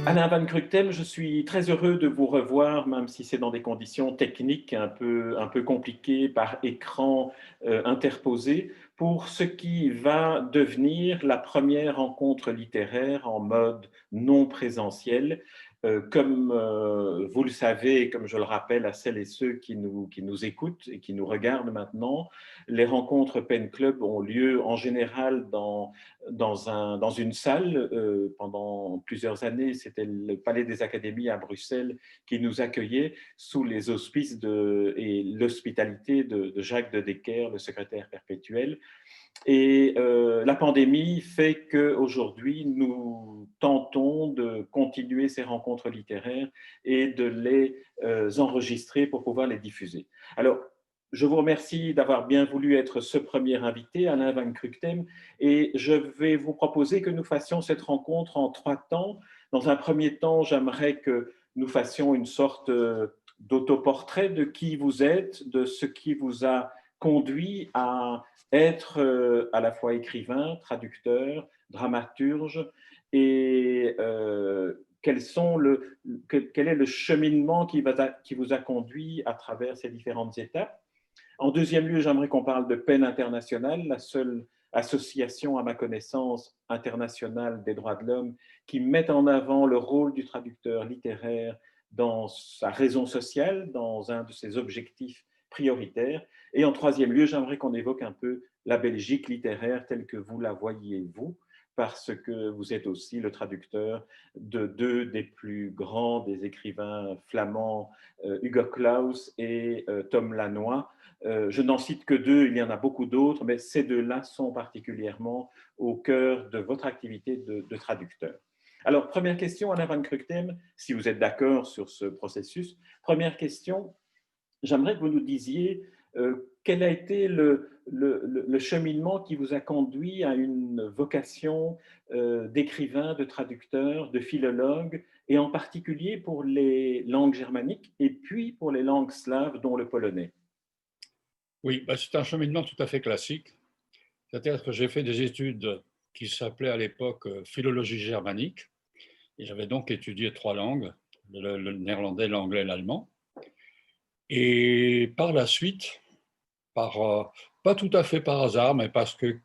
Alain Van Kruchten, je suis très heureux de vous revoir, même si c'est dans des conditions techniques un peu compliquées par écran interposé, pour ce qui va devenir la première rencontre littéraire en mode non présentiel. Comme vous le savez, et comme je le rappelle à celles et ceux qui nous écoutent et qui nous regardent maintenant, les rencontres Pen Club ont lieu en général dans une salle. Pendant plusieurs années, c'était le Palais des Académies à Bruxelles qui nous accueillait sous les auspices et l'hospitalité de Jacques de Decker, le secrétaire perpétuel. Et la pandémie fait qu'aujourd'hui, nous tentons de continuer ces rencontres littéraires et de les enregistrer pour pouvoir les diffuser. Alors, je vous remercie d'avoir bien voulu être ce premier invité, Alain Van Kruchten, et je vais vous proposer que nous fassions cette rencontre en trois temps. Dans un premier temps, j'aimerais que nous fassions une sorte d'autoportrait de qui vous êtes, de ce qui vous a conduit à être à la fois écrivain, traducteur, dramaturge, et quel est le cheminement qui vous a conduit à travers ces différentes étapes. En deuxième lieu, j'aimerais qu'on parle de PEN International, la seule association, à ma connaissance, internationale des droits de l'homme, qui met en avant le rôle du traducteur littéraire dans sa raison sociale, dans un de ses objectifs prioritaires. Et en troisième lieu, j'aimerais qu'on évoque un peu la Belgique littéraire telle que vous la voyez, vous, parce que vous êtes aussi le traducteur de deux des plus grands des écrivains flamands, Hugo Claus et Tom Lanois. Je n'en cite que deux, il y en a beaucoup d'autres, mais ces deux-là sont particulièrement au cœur de votre activité de traducteur. Alors, première question, Alain Van Kruchten, si vous êtes d'accord sur ce processus. Première question, j'aimerais que vous nous disiez quel a été le cheminement qui vous a conduit à une vocation d'écrivain, de traducteur, de philologue, et en particulier pour les langues germaniques et puis pour les langues slaves, dont le polonais. Oui, bah, c'est un cheminement tout à fait classique. C'est-à-dire que j'ai fait des études qui s'appelaient à l'époque philologie germanique. Et j'avais donc étudié trois langues, le néerlandais, l'anglais, l'allemand. Et par la suite, pas tout à fait par hasard, mais parce que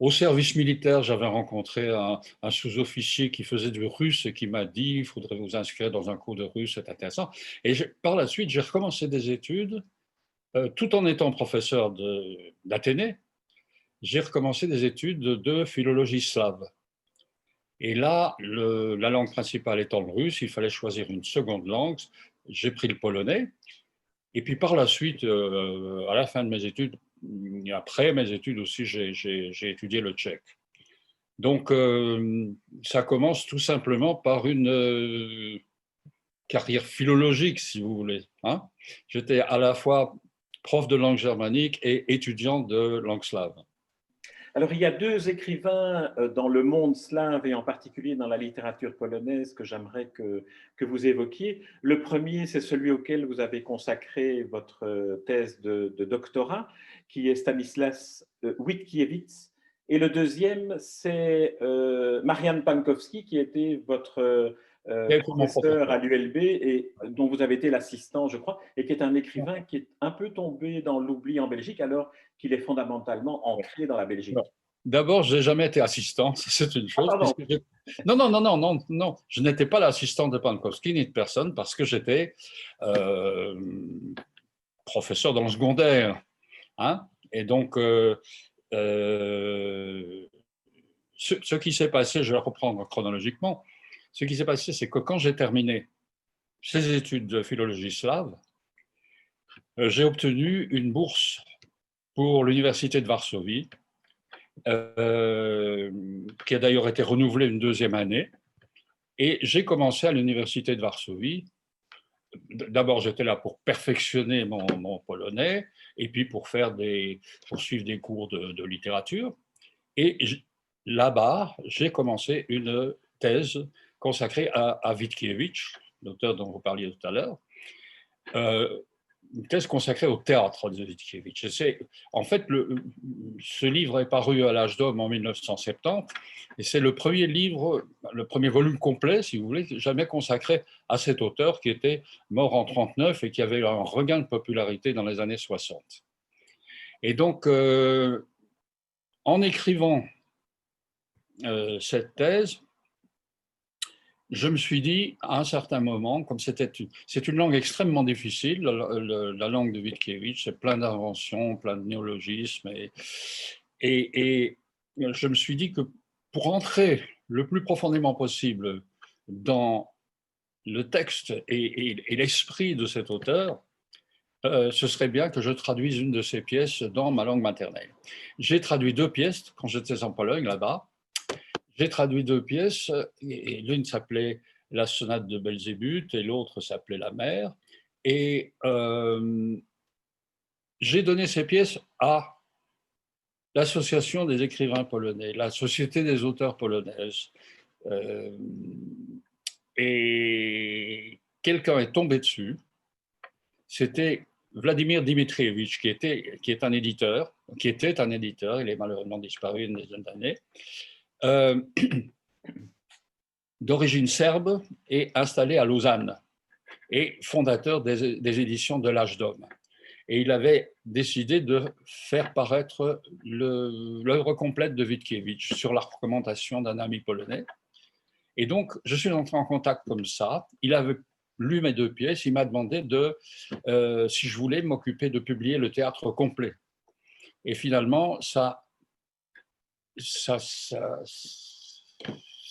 au service militaire, j'avais rencontré un sous-officier qui faisait du russe et qui m'a dit il faudrait vous inscrire dans un cours de russe, c'est intéressant. Et par la suite, j'ai recommencé des études, tout en étant professeur d'Athénée, j'ai recommencé des études de philologie slave. Et là, la langue principale étant le russe, il fallait choisir une seconde langue. J'ai pris le polonais. Et puis par la suite, à la fin de mes études, après mes études aussi, j'ai étudié le tchèque. Donc, ça commence tout simplement par une carrière philologique, si vous voulez. Hein. J'étais à la fois prof de langue germanique et étudiant de langue slave. Alors, il y a deux écrivains dans le monde slave et en particulier dans la littérature polonaise que j'aimerais que vous évoquiez. Le premier, c'est celui auquel vous avez consacré votre thèse de doctorat, qui est Stanislas Witkiewicz. Et le deuxième, c'est Marian Pankowski, qui était votre Qui a été mon professeur professeur. à l'ULB et dont vous avez été l'assistant, je crois, et qui est un écrivain qui est un peu tombé dans l'oubli en Belgique, alors qu'il est fondamentalement ancré dans la Non. Belgique. D'abord, je n'ai jamais été assistant, c'est une Ah, chose. pardon. Non, non, non, non, non, non, je n'étais pas l'assistant de Pankowski ni de personne parce que j'étais euh, professeur dans le secondaire. Hein. Et donc, euh, ce qui s'est passé, je vais reprendre chronologiquement, ce qui s'est passé, c'est que quand j'ai terminé ces études de philologie slave, j'ai obtenu une bourse pour l'université de Varsovie, qui a d'ailleurs été renouvelée une deuxième année. Et j'ai commencé à l'université de Varsovie. D'abord, j'étais là pour perfectionner mon polonais et puis pour suivre des cours de littérature. Et là-bas, j'ai commencé une thèse consacrée à Witkiewicz, l'auteur dont vous parliez tout à l'heure. Euh, une thèse consacrée au théâtre de Witkiewicz. En fait, ce livre est paru à l'Âge d'Homme en 1970, et c'est le premier livre, le premier volume complet, si vous voulez, jamais consacré à cet auteur qui était mort en 1939 et qui avait un regain de popularité dans les années 60. Et donc, en écrivant cette thèse, je me suis dit, à un certain moment, comme c'est une langue extrêmement difficile, la langue de Witkiewicz, c'est plein d'inventions, plein de néologismes, et je me suis dit que pour entrer le plus profondément possible dans le texte et l'esprit de cet auteur, ce serait bien que je traduise une de ses pièces dans ma langue maternelle. J'ai traduit 2 pièces quand j'étais en Pologne, là-bas. J'ai traduit 2 pièces, et l'une s'appelait La sonate de Belzébuth et l'autre s'appelait La mer. Et j'ai donné ces pièces à l'Association des écrivains polonais, la Société des auteurs polonaises. Et quelqu'un est tombé dessus. C'était Vladimir Dimitrievitch, qui était un éditeur, il est malheureusement disparu une dizaine d'années. D'origine serbe et installé à Lausanne, et fondateur des éditions de l'Âge d'Homme. Et il avait décidé de faire paraître l'œuvre complète de Witkiewicz sur la recommandation d'un ami polonais. Et donc, je suis entré en contact comme ça. Il avait lu mes 2 pièces. Il m'a demandé si je voulais m'occuper de publier le théâtre complet. Et finalement, ça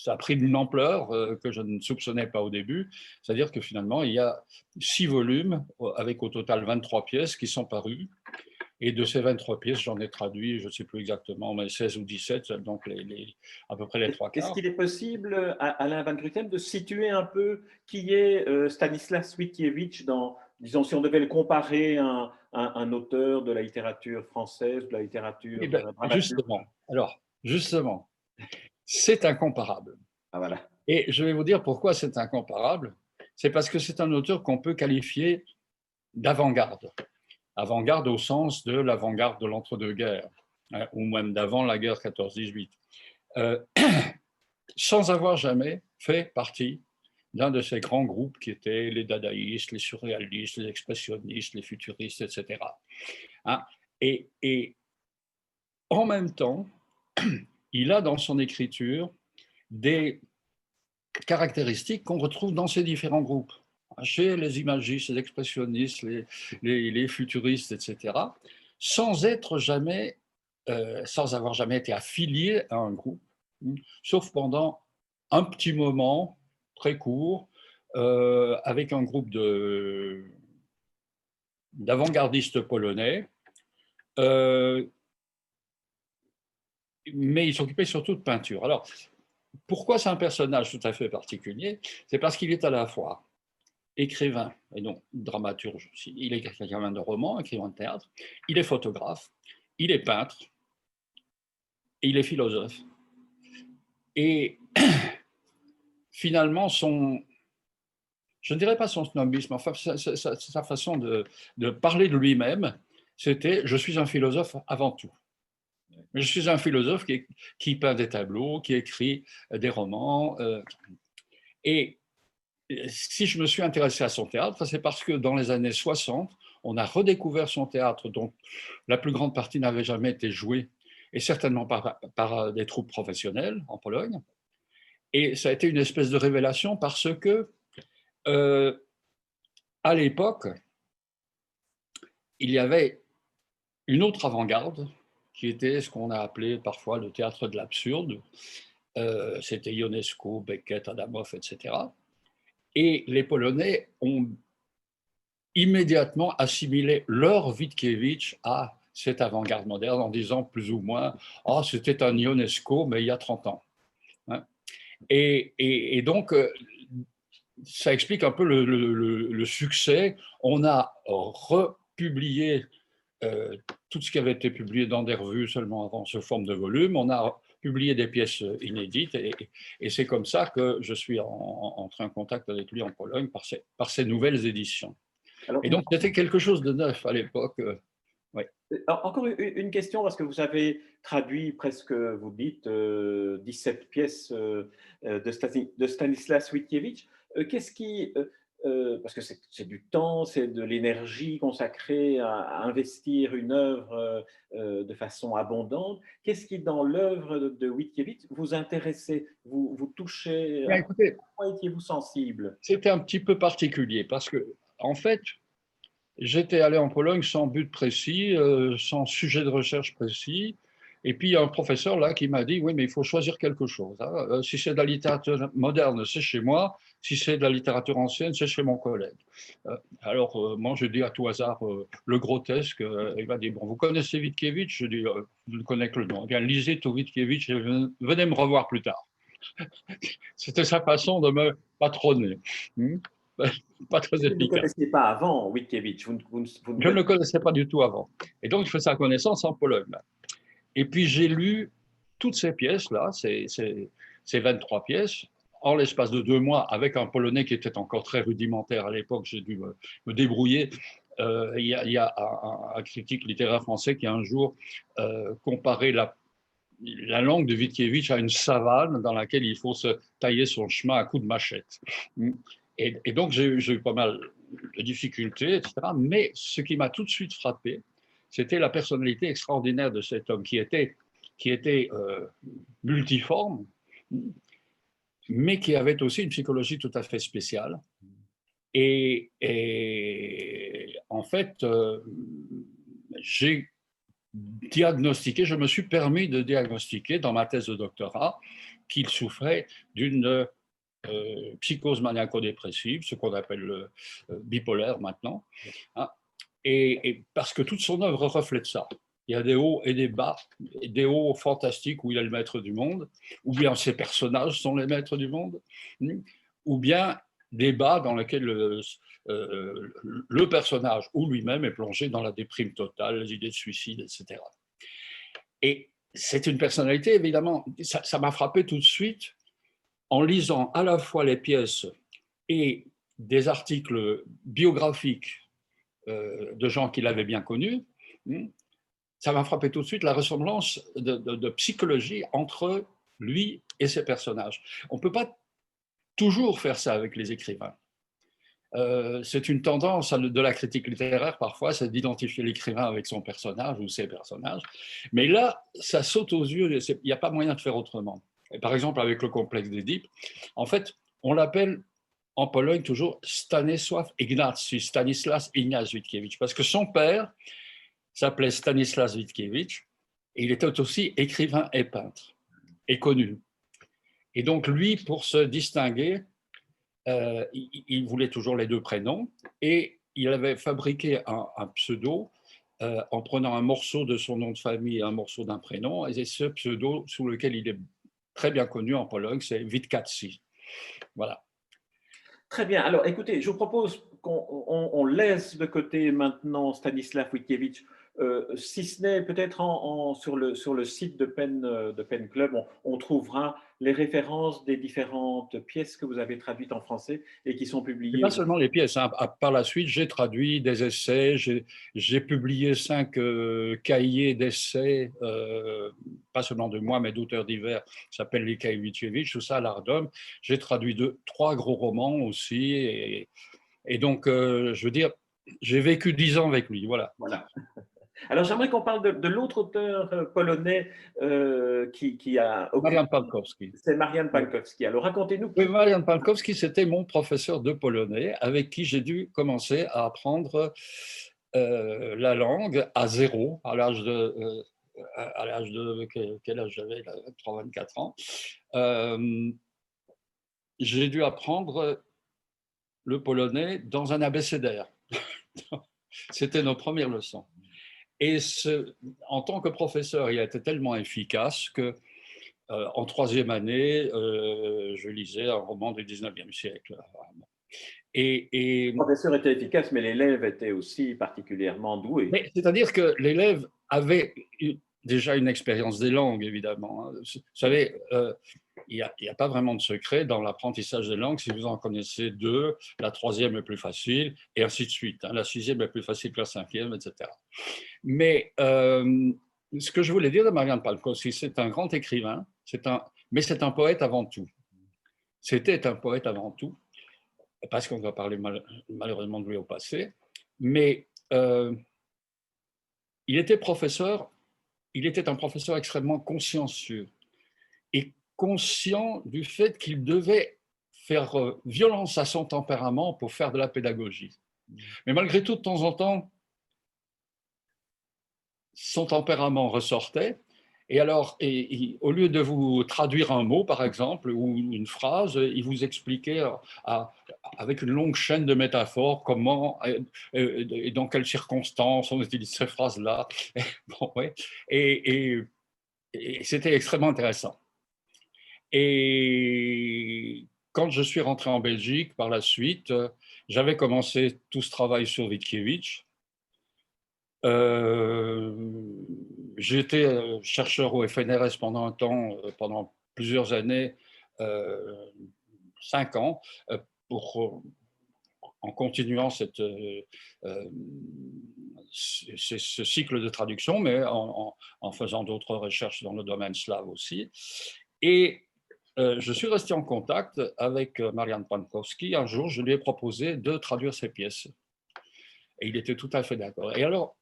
a pris une ampleur que je ne soupçonnais pas au début. C'est-à-dire que finalement, il y a 6 volumes, avec au total 23 pièces qui sont parues. Et de ces 23 pièces, j'en ai traduit, je ne sais plus exactement, mais 16 ou 17, donc à peu près les 3 Est-ce quarts. qu'il est possible, Alain Van Grutem, de situer un peu qui est Stanislas Witkiewicz disons, si on devait le comparer à un auteur de la littérature française, de la littérature dramatique? Justement, c'est incomparable. Ah, voilà. Et je vais vous dire pourquoi c'est incomparable. C'est parce que c'est un auteur qu'on peut qualifier d'avant-garde. Avant-garde au sens de l'avant-garde de l'entre-deux-guerres, hein, ou même d'avant la guerre 14-18. Sans avoir jamais fait partie d'un de ces grands groupes qui étaient les dadaïstes, les surréalistes, les expressionnistes, les futuristes, etc. Hein, et en même temps, il a dans son écriture des caractéristiques qu'on retrouve dans ces différents groupes, chez les imagistes, les expressionnistes, les futuristes, etc., sans avoir jamais été affilié à un groupe, sauf pendant un petit moment très court, avec un groupe d'avant-gardistes polonais, mais il s'occupait surtout de peinture. Alors, pourquoi c'est un personnage tout à fait particulier? C'est parce qu'il est à la fois écrivain, et donc dramaturge aussi. Il est écrivain de romans, écrivain de théâtre, il est photographe, il est peintre, et il est philosophe. Et finalement, je ne dirais pas son snobisme, enfin, sa façon de parler de lui-même, c'était « je suis un philosophe avant tout ». Je suis un philosophe qui peint des tableaux, qui écrit des romans. Et si je me suis intéressé à son théâtre, c'est parce que dans les années 60, on a redécouvert son théâtre, dont la plus grande partie n'avait jamais été jouée, et certainement par des troupes professionnelles en Pologne. Et ça a été une espèce de révélation parce que, à l'époque, il y avait une autre avant-garde qui était ce qu'on a appelé parfois le théâtre de l'absurde. C'était Ionesco, Beckett, Adamov, etc. Et les Polonais ont immédiatement assimilé leur Witkiewicz à cette avant-garde moderne en disant plus ou moins « oh, c'était un Ionesco, mais il y a 30 ans hein ». Et donc, ça explique un peu le succès. On a republié tout ce qui avait été publié dans des revues seulement avant sous forme de volume. On a publié des pièces inédites et c'est comme ça que je suis entré en contact avec lui en Pologne par ces nouvelles éditions. Alors, Et donc, c'était quelque chose de neuf à l'époque. Ouais. encore une question, parce que vous avez traduit presque, vous dites, 17 pièces de Stanislas Witkiewicz. Qu'est-ce qui, parce que c'est du temps, c'est de l'énergie consacrée à investir une œuvre de façon abondante. Qu'est-ce qui, dans l'œuvre de Witkiewicz, vous intéressait, vous touchez, Bien, à écoutez, quoi étiez-vous sensible? c'était un petit peu particulier parce que, en fait, j'étais allé en Pologne sans but précis, sans sujet de recherche précis. Et puis, il y a un professeur là qui m'a dit, oui, mais il faut choisir quelque chose, hein. Si c'est de la littérature moderne, c'est chez moi. Si c'est de la littérature ancienne, c'est chez mon collègue. Alors, moi, je dis à tout hasard le grotesque. Il m'a dit, bon, vous connaissez Witkiewicz? Je dis, je ne connais que le nom. Eh bien, lisez tout Witkiewicz et venez me revoir plus tard. C'était sa façon de me patronner. Pas très Vous ne efficace. connaissiez pas avant Witkiewicz, vous ne Je ne le connaissiez connaissais pas du tout avant. Et donc, je fais sa connaissance en Pologne. Et puis, j'ai lu toutes ces pièces-là, ces 23 pièces, en l'espace de 2 mois, avec un polonais qui était encore très rudimentaire à l'époque. J'ai dû me débrouiller. Il y a un critique littéraire français qui a un jour comparé la langue de Witkiewicz à une savane dans laquelle il faut se tailler son chemin à coups de machette. Et donc, j'ai eu pas mal de difficultés, etc. Mais ce qui m'a tout de suite frappé, c'était la personnalité extraordinaire de cet homme qui était multiforme, mais qui avait aussi une psychologie tout à fait spéciale. Et en fait, j'ai diagnostiqué, je me suis permis de diagnostiquer dans ma thèse de doctorat qu'il souffrait d'une psychose maniaco-dépressive, ce qu'on appelle le bipolaire maintenant, hein, et parce que toute son œuvre reflète ça. Il y a des hauts et des bas, des hauts fantastiques où il est le maître du monde, ou bien ses personnages sont les maîtres du monde, ou bien des bas dans lesquels le personnage ou lui-même est plongé dans la déprime totale, les idées de suicide, etc. Et c'est une personnalité, évidemment, ça m'a frappé tout de suite en lisant à la fois les pièces et des articles biographiques de gens qu'il avait bien connus. Ça m'a frappé tout de suite la ressemblance de psychologie entre lui et ses personnages. On ne peut pas toujours faire ça avec les écrivains. C'est une tendance de la critique littéraire parfois, c'est d'identifier l'écrivain avec son personnage ou ses personnages. Mais là, ça saute aux yeux, il n'y a pas moyen de faire autrement. Et par exemple, avec le complexe d'Édipe, en fait, on l'appelle en Pologne toujours Stanisław Ignacy, Stanislas Ignace Witkiewicz, parce que son père s'appelait Stanislas Witkiewicz et il était aussi écrivain et peintre, et connu. Et donc lui, pour se distinguer, il voulait toujours les deux prénoms et il avait fabriqué un pseudo en prenant un morceau de son nom de famille et un morceau d'un prénom. Et c'est ce pseudo sous lequel il est très bien connu en Pologne, c'est Witkacy. Voilà. Très bien. Alors, écoutez, je vous propose qu'on laisse de côté maintenant Stanisław Witkiewicz, si ce n'est peut-être sur le site de Pen Club, on trouvera les références des différentes pièces que vous avez traduites en français et qui sont Et publiées. pas seulement les pièces, hein. Par la suite, j'ai traduit des essais, j'ai publié 5 cahiers d'essais, pas seulement de moi, mais d'auteurs divers, qui s'appellent les cahiers Witkiewicz, tout ça à l'Ardom. J'ai traduit 3 gros romans aussi. Et donc, je veux dire, j'ai vécu 10 ans avec lui, voilà. Voilà. Alors, j'aimerais qu'on parle de l'autre auteur polonais qui a occupé. Marian Pankowski. C'est Marian Pankowski. Alors, racontez-nous Oui, qui. Marian Pankowski, c'était mon professeur de polonais avec qui j'ai dû commencer à apprendre la langue à zéro, à l'âge de quel âge j'avais, 3-24 ans. J'ai dû apprendre le polonais dans un abécédaire. C'était nos premières leçons. Et en tant que professeur, il a été tellement efficace que en 3e année, je lisais un roman du 19e siècle. Le professeur était efficace, mais l'élève était aussi particulièrement doué. C'est-à-dire que l'élève avait déjà une expérience des langues, évidemment. Vous savez, il y a pas vraiment de secret dans l'apprentissage des langues. Si vous en connaissez deux, la troisième est plus facile, et ainsi de suite. Hein. La sixième est plus facile que la cinquième, etc. Mais ce que je voulais dire de Marianne Palkowski, c'est un grand écrivain, mais c'est un poète avant tout. C'était un poète avant tout, parce qu'on va parler malheureusement de lui au passé, mais il était professeur, il était un professeur extrêmement consciencieux et conscient du fait qu'il devait faire violence à son tempérament pour faire de la pédagogie. Mais malgré tout, de temps en temps, son tempérament ressortait. Et alors, au lieu de vous traduire un mot, par exemple, ou une phrase, il vous expliquait avec une longue chaîne de métaphores comment et dans quelles circonstances on utilise ces phrases-là. Bon, ouais. Et c'était extrêmement intéressant. Et quand je suis rentré en Belgique, par la suite, j'avais commencé tout ce travail sur Witkiewicz. J'étais chercheur au FNRS pendant un temps, pendant plusieurs années, 5 ans, pour, en continuant ce cycle de traduction, mais en faisant d'autres recherches dans le domaine slave aussi. Et je suis resté en contact avec Marian Pankowski. Un jour, je lui ai proposé de traduire ses pièces. Et il était tout à fait d'accord. Et alors,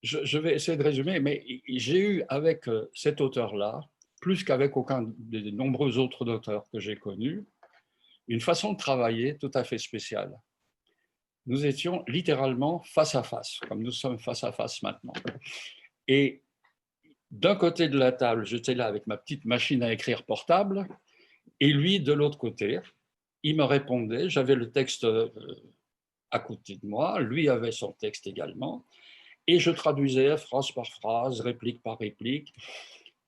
je vais essayer de résumer, mais j'ai eu avec cet auteur-là, plus qu'avec aucun des nombreux autres auteurs que j'ai connus, une façon de travailler tout à fait spéciale. Nous étions littéralement face à face, comme nous sommes face à face maintenant. Et d'un côté de la table, j'étais là avec ma petite machine à écrire portable, et lui, de l'autre côté, il me répondait, j'avais le texte à côté de moi, lui avait son texte également, et je traduisais phrase par phrase, réplique par réplique.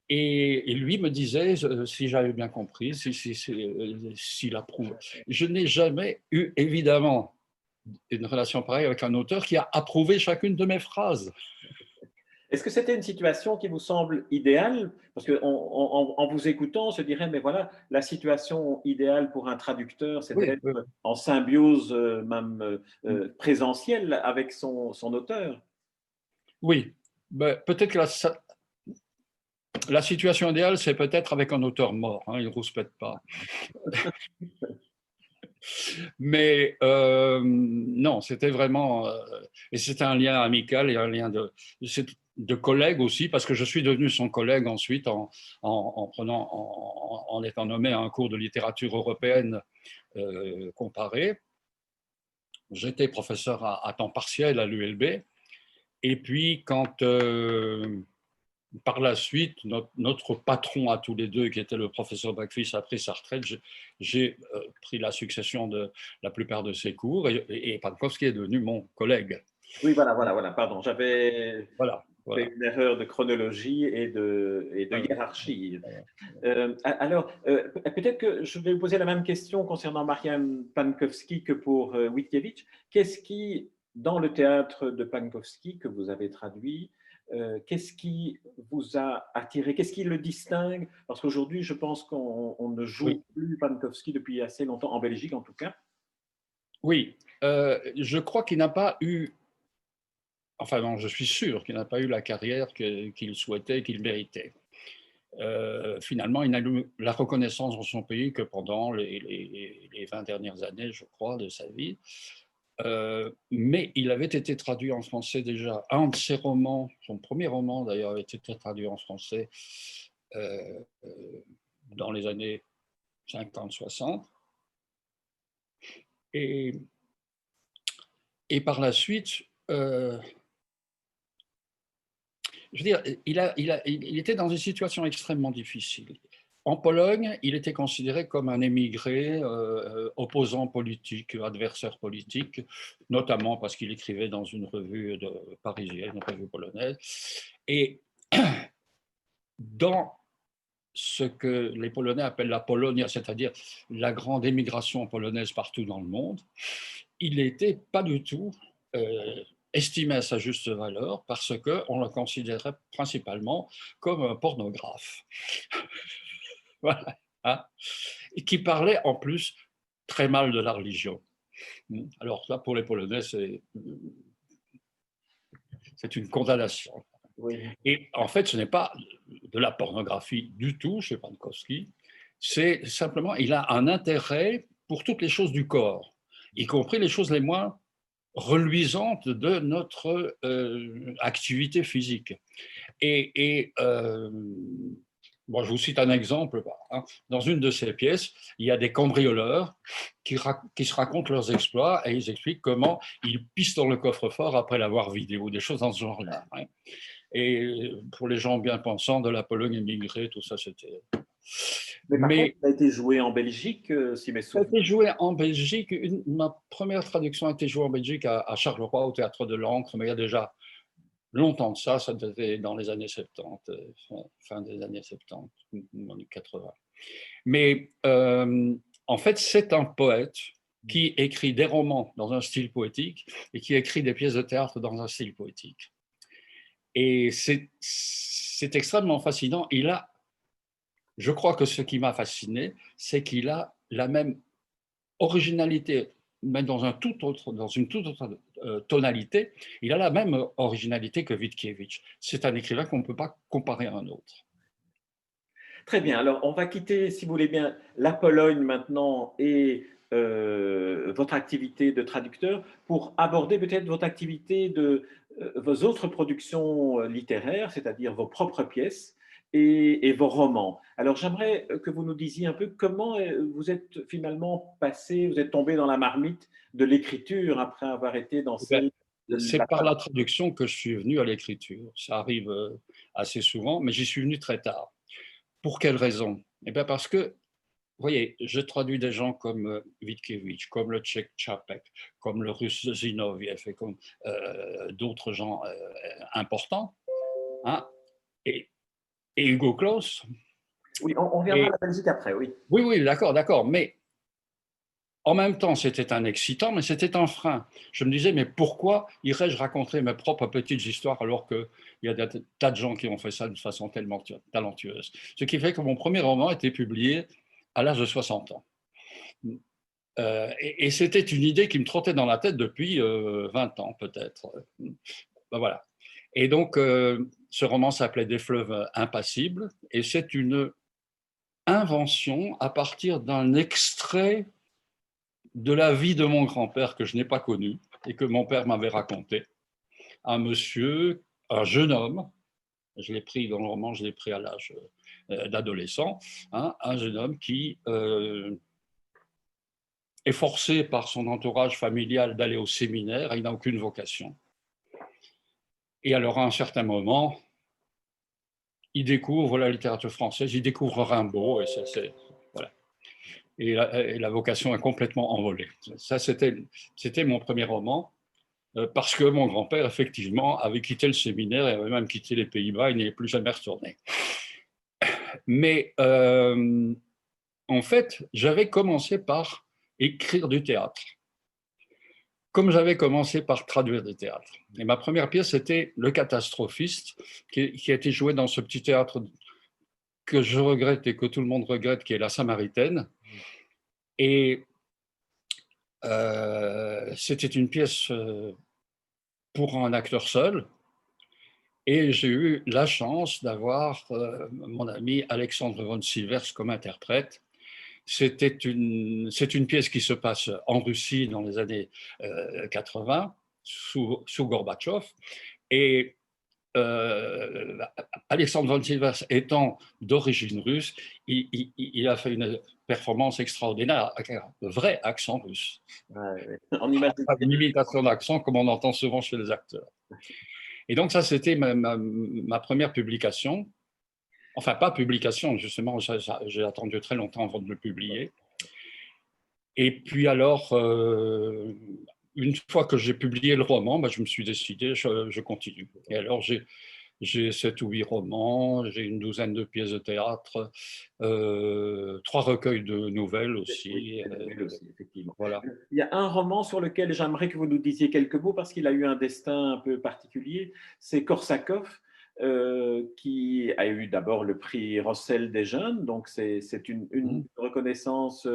Et lui me disait, si j'avais bien compris, s'il approuve. Je n'ai jamais eu, évidemment, une relation pareille avec un auteur qui a approuvé chacune de mes phrases. Est-ce que c'était une situation qui vous semble idéale? Parce qu'en vous écoutant, on se dirait, mais voilà, la situation idéale pour un traducteur, c'est Oui, d'être oui. en symbiose même présentielle avec son auteur. Oui. Ben, peut-être que la situation idéale, c'est peut-être avec un auteur mort, hein, il ne rouspète pas. Mais non, c'était vraiment... et c'était un lien amical et un lien de collègue aussi, parce que je suis devenu son collègue ensuite en étant nommé à un cours de littérature européenne comparée. J'étais professeur à temps partiel à l'ULB. Et puis, quand par la suite, notre patron à tous les deux, qui était le professeur Backfist, a pris sa retraite, j'ai pris la succession de la plupart de ses cours et Pankowski est devenu mon collègue. Oui, voilà, pardon, j'avais Voilà. fait une erreur de chronologie et de hiérarchie. Alors, peut-être que je vais vous poser la même question concernant Marian Pankowski que pour Witkiewicz. Qu'est-ce qui, dans le théâtre de Pankowski que vous avez traduit, qu'est-ce qui vous a attiré? Qu'est-ce qui le distingue? Parce qu'aujourd'hui, je pense qu'on ne joue Oui, plus Pankowski depuis assez longtemps, en Belgique en tout cas. oui. Je crois qu'il n'a pas eu, enfin non, je suis sûr qu'il n'a pas eu la carrière qu'il souhaitait, qu'il méritait. Finalement, il n'a eu la reconnaissance dans son pays que pendant les 20 dernières années, je crois, de sa vie. Mais il avait été traduit en français déjà. Un de ses romans, son premier roman d'ailleurs, avait été traduit en français euh, dans les années 50-60. Et, et par la suite, je veux dire, il était dans une situation extrêmement difficile. En Pologne, il était considéré comme un émigré, opposant politique, adversaire politique, notamment parce qu'il écrivait dans une revue parisienne, une revue polonaise. Et dans ce que les Polonais appellent la Polonia, c'est-à-dire la grande émigration polonaise partout dans le monde, il n'était pas du tout estimé à sa juste valeur parce qu'on le considérait principalement comme un pornographe. Voilà. hein, et qui parlait en plus très mal de la religion. Alors là, pour les Polonais, c'est une condamnation. Oui. Et en fait, ce n'est pas de la pornographie du tout chez Pankowski, c'est simplement, il a un intérêt pour toutes les choses du corps, y compris les choses les moins reluisantes de notre activité physique. Et bon, je vous cite un exemple. Hein. Dans une de ces pièces, il y a des cambrioleurs qui se racontent leurs exploits et ils expliquent comment ils pissent dans le coffre-fort après l'avoir vidé ou des choses dans ce genre-là. Hein. Et pour les gens bien pensants de la Pologne émigrée, tout ça, c'était. Mais par contre, Mais ça a été joué en Belgique, si mes ça a souvenirs. été joué en Belgique. Ma première traduction a été jouée en Belgique à Charleroi, au Théâtre de l'Ancre, mais il y a déjà longtemps de ça, ça devait être dans les années 70, fin des années 70, années 80. Mais en fait, c'est un poète qui écrit des romans dans un style poétique et qui écrit des pièces de théâtre dans un style poétique. Et c'est extrêmement fascinant. Je crois que ce qui m'a fasciné, c'est qu'il a la même originalité, mais dans une toute autre tonalité, il a la même originalité que Witkiewicz. C'est un écrivain qu'on ne peut pas comparer à un autre. Très bien. Alors, on va quitter, si vous voulez bien, la Pologne maintenant et votre activité de traducteur pour aborder peut-être votre activité de vos autres productions littéraires, c'est-à-dire vos propres pièces et vos romans. Alors, j'aimerais que vous nous disiez un peu comment vous êtes finalement passé, vous êtes tombé dans la marmite de l'écriture après avoir été dans celle de C'est la par la Pologne. traduction que je suis venu à l'écriture. Ça arrive assez souvent, mais j'y suis venu très tard. Pour quelle raison? Eh bien parce que, vous voyez, je traduis des gens comme Witkiewicz, comme le Tchèque Čapek, comme le russe Zinoviev et comme d'autres gens importants. Hein, et, et Hugo Claus. Oui, on reviendra à Et, la Belgique après, oui. oui, oui, d'accord, d'accord. Mais en même temps, c'était un excitant, mais c'était un frein. Je me disais, mais pourquoi irais-je raconter mes propres petites histoires alors qu'il y a des tas de gens qui ont fait ça de façon tellement talentueuse. Ce qui fait que mon premier roman a été publié à l'âge de 60 ans. Et c'était une idée qui me trottait dans la tête depuis 20 ans, peut-être. Ben voilà. Et donc, ce roman s'appelait Des fleuves impassibles, et c'est une invention à partir d'un extrait de la vie de mon grand-père que je n'ai pas connu et que mon père m'avait raconté. Un monsieur, un jeune homme, je l'ai pris dans le roman, je l'ai pris à l'âge d'adolescent, hein, un jeune homme qui est forcé par son entourage familial d'aller au séminaire et il n'a aucune vocation. Et alors à un certain moment, il découvre la littérature française, il découvre Rimbaud et voilà. Et la vocation est complètement envolée. Ça, c'était mon premier roman. Parce que mon grand-père, effectivement, avait quitté le séminaire et avait même quitté les Pays-Bas, il n'y est plus jamais retourné. Mais en fait, j'avais commencé par écrire du théâtre, comme j'avais commencé par traduire du théâtre. Et ma première pièce, c'était Le Catastrophiste, qui a été joué dans ce petit théâtre que je regrette et que tout le monde regrette, qui est La Samaritaine. Et c'était une pièce pour un acteur seul. Et j'ai eu la chance d'avoir mon ami Alexandre von Silvers comme interprète. C'est une pièce qui se passe en Russie dans les années 80, sous Gorbatchev. Et Alexandre von Silvers étant d'origine russe, il a fait une performance extraordinaire avec un vrai accent russe. Ouais, ouais. On imagine Pas bien. une imitation d'accent comme on entend souvent chez les acteurs. Et donc ça, c'était ma première publication. Enfin, pas publication, justement, j'ai attendu très longtemps avant de le publier. Et puis alors, une fois que j'ai publié le roman, je me suis décidé, je continue. Et alors, j'ai 7 ou 8 romans, j'ai une douzaine de pièces de théâtre, 3 recueils de nouvelles Oui, aussi. c'est nouvelle aussi, effectivement. Voilà. Il y a un roman sur lequel j'aimerais que vous nous disiez quelques mots parce qu'il a eu un destin un peu particulier, c'est Korsakov. qui a eu d'abord le prix Rossel des jeunes, donc c'est une Mhm. reconnaissance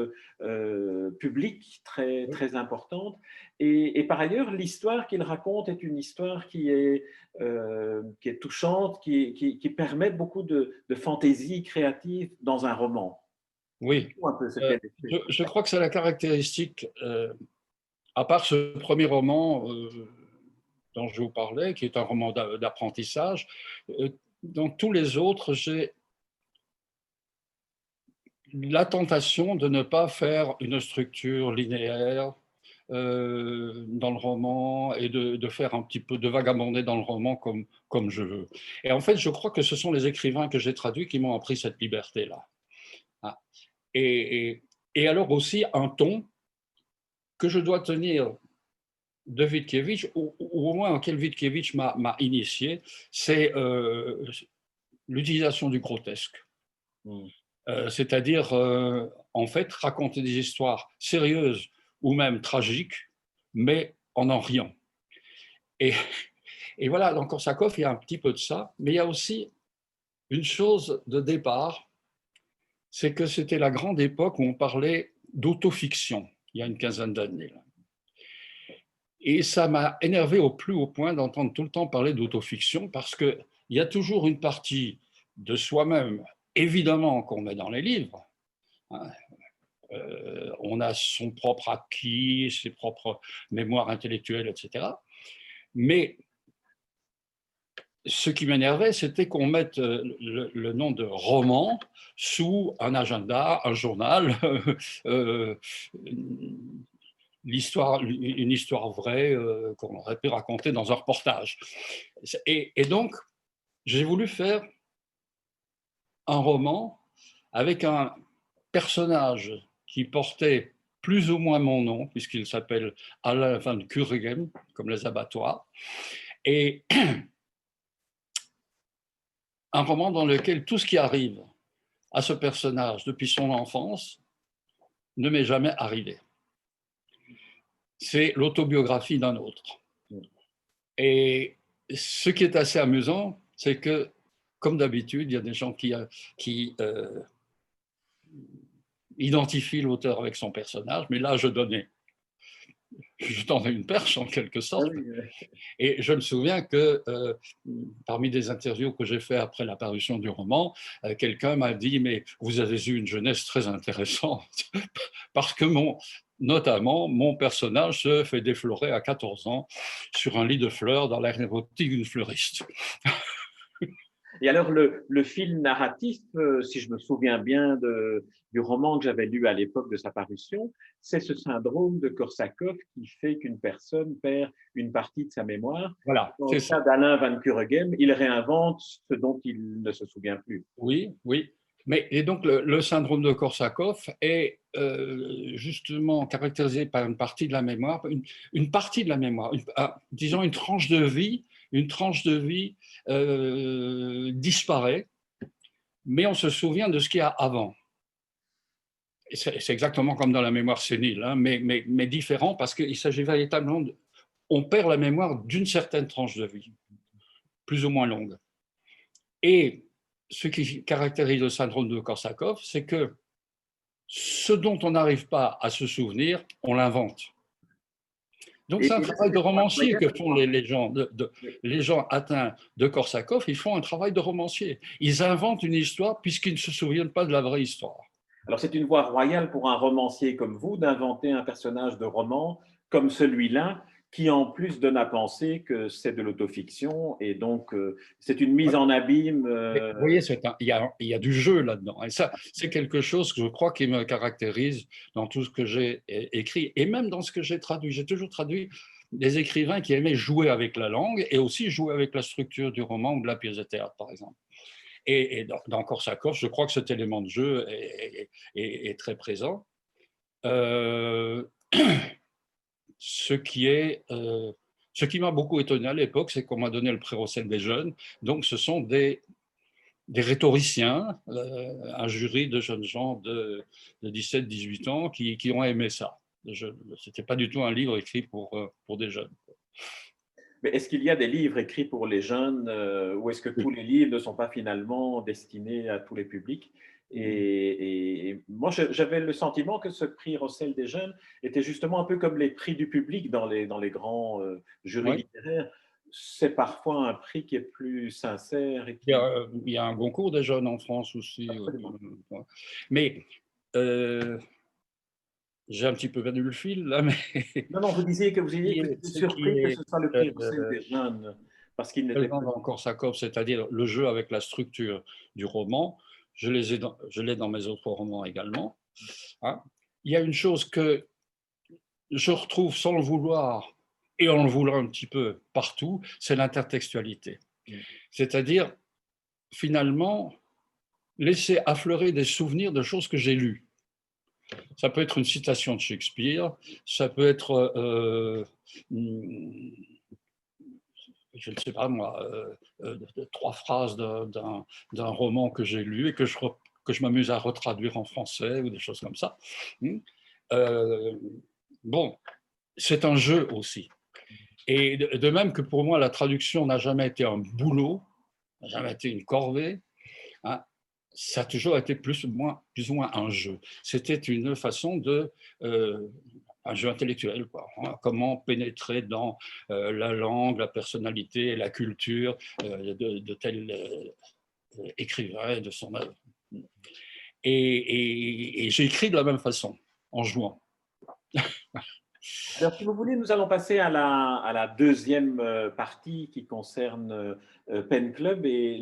publique très, Oui. très importante. Et par ailleurs, l'histoire qu'il raconte est une histoire qui est touchante, qui permet beaucoup de fantaisie créative dans un roman. Oui. Un peu ce qu'elle est. Je crois que c'est la caractéristique, à part ce premier roman dont je vous parlais, qui est un roman d'apprentissage, dans tous les autres, j'ai la tentation de ne pas faire une structure linéaire dans le roman et de faire un petit peu de vagabonder dans le roman comme je veux. Et en fait, je crois que ce sont les écrivains que j'ai traduits qui m'ont appris cette liberté-là. Ah. Et, et, et alors aussi un ton que je dois tenir de Witkiewicz, ou au moins auquel Witkiewicz m'a initié, c'est l'utilisation du grotesque. Mm. C'est-à-dire, en fait, raconter des histoires sérieuses ou même tragiques, mais en riant. Et, et voilà, dans Korsakov, il y a un petit peu de ça, mais il y a aussi une chose de départ, c'est que c'était la grande époque où on parlait d'autofiction, il y a une quinzaine d'années. Et ça m'a énervé au plus haut point d'entendre tout le temps parler d'autofiction, parce qu'il y a toujours une partie de soi-même, évidemment, qu'on met dans les livres. On a son propre acquis, ses propres mémoires intellectuelles, etc. Mais ce qui m'énervait, c'était qu'on mette le nom de roman sous un agenda, un journal, euh, une histoire vraie qu'on aurait pu raconter dans un reportage. Et donc, j'ai voulu faire un roman avec un personnage qui portait plus ou moins mon nom, puisqu'il s'appelle Alain van Kuregem, comme les abattoirs, et un roman dans lequel tout ce qui arrive à ce personnage depuis son enfance ne m'est jamais arrivé. C'est l'autobiographie d'un autre. Et ce qui est assez amusant, c'est que, comme d'habitude, il y a des gens qui identifient l'auteur avec son personnage, mais là, je tendais une perche en quelque Ah sorte. oui, Et je me souviens que parmi des interviews que j'ai fait après la parution du roman, quelqu'un m'a dit, mais vous avez eu une jeunesse très intéressante, parce que notamment, mon personnage se fait déflorer à 14 ans sur un lit de fleurs dans l'air érotique d'une fleuriste. et alors, le fil narratif, si je me souviens bien du roman que j'avais lu à l'époque de sa parution, c'est ce syndrome de Korsakov qui fait qu'une personne perd une partie de sa mémoire. Voilà, Dans c'est le ça. cas d'Alain Van Kuregem, il réinvente ce dont il ne se souvient plus. Oui, oui. Mais, et donc, le syndrome de Korsakov est justement caractérisé par une partie de la mémoire, une partie de la mémoire, disons une tranche de vie disparaît, mais on se souvient de ce qu'il y a avant. C'est exactement comme dans la mémoire sénile, hein, mais différent parce qu'il s'agit véritablement on perd la mémoire d'une certaine tranche de vie, plus ou moins longue. Et ce qui caractérise le syndrome de Korsakov, c'est que ce dont on n'arrive pas à se souvenir, on l'invente. Donc c'est un Et là, travail de c'est romancier que incroyable. font les gens, les gens atteints de Korsakov, ils font un travail de romancier. Ils inventent une histoire puisqu'ils ne se souviennent pas de la vraie histoire. Alors, c'est une voie royale pour un romancier comme vous d'inventer un personnage de roman comme celui-là, qui en plus donne à penser que c'est de l'autofiction et donc c'est une mise en abîme. Mais vous voyez, il y a du jeu là-dedans. Et ça, c'est quelque chose que je crois qui me caractérise dans tout ce que j'ai écrit et même dans ce que j'ai traduit. J'ai toujours traduit des écrivains qui aimaient jouer avec la langue et aussi jouer avec la structure du roman ou de la pièce de théâtre, par exemple. Et dans Korsakov, je crois que cet élément de jeu est très présent. Euh, ce qui est ce qui m'a beaucoup étonné à l'époque, c'est qu'on m'a donné le prix Rossel des jeunes. Donc, ce sont des rhétoriciens, un jury de jeunes gens de 17-18 ans qui ont aimé ça. Ce n'était pas du tout un livre écrit pour des jeunes. Mais est-ce qu'il y a des livres écrits pour les jeunes ou est-ce que tous Oui. les livres ne sont pas finalement destinés à tous les publics? Et moi, j'avais le sentiment que ce prix Rossel des jeunes était justement un peu comme les prix du public dans les grands jurys Oui. littéraires. C'est parfois un prix qui est plus sincère et qui… Il y a un concours des jeunes en France aussi. Absolument. Mais j'ai un petit peu perdu le fil là, mais Non, non, vous disiez que vous qui étiez est- ce qui surpris que est ce soit le prix Rossel des jeunes parce qu'il n'était présent pas… dans Corse à Corse, c'est-à-dire le jeu avec la structure du roman, je l'ai dans mes autres romans également. Hein. Il y a une chose que je retrouve sans le vouloir et en le voulant un petit peu partout, c'est l'intertextualité. C'est-à-dire, finalement, laisser affleurer des souvenirs de choses que j'ai lues. Ça peut être une citation de Shakespeare, ça peut être, je ne sais pas moi, trois phrases d'un roman que j'ai lu et que je m'amuse à retraduire en français ou des choses comme ça. Euh, bon, c'est un jeu aussi. Et de même que pour moi, la traduction n'a jamais été un boulot, n'a jamais été une corvée, hein, ça a toujours été plus ou moins un jeu. C'était une façon de… un jeu intellectuel, quoi, hein, comment pénétrer dans la langue, la personnalité, la culture de tel écrivain, de son œuvre. Et j'ai écrit de la même façon, en jouant. Alors, si vous voulez, nous allons passer à la deuxième partie qui concerne Pen Club et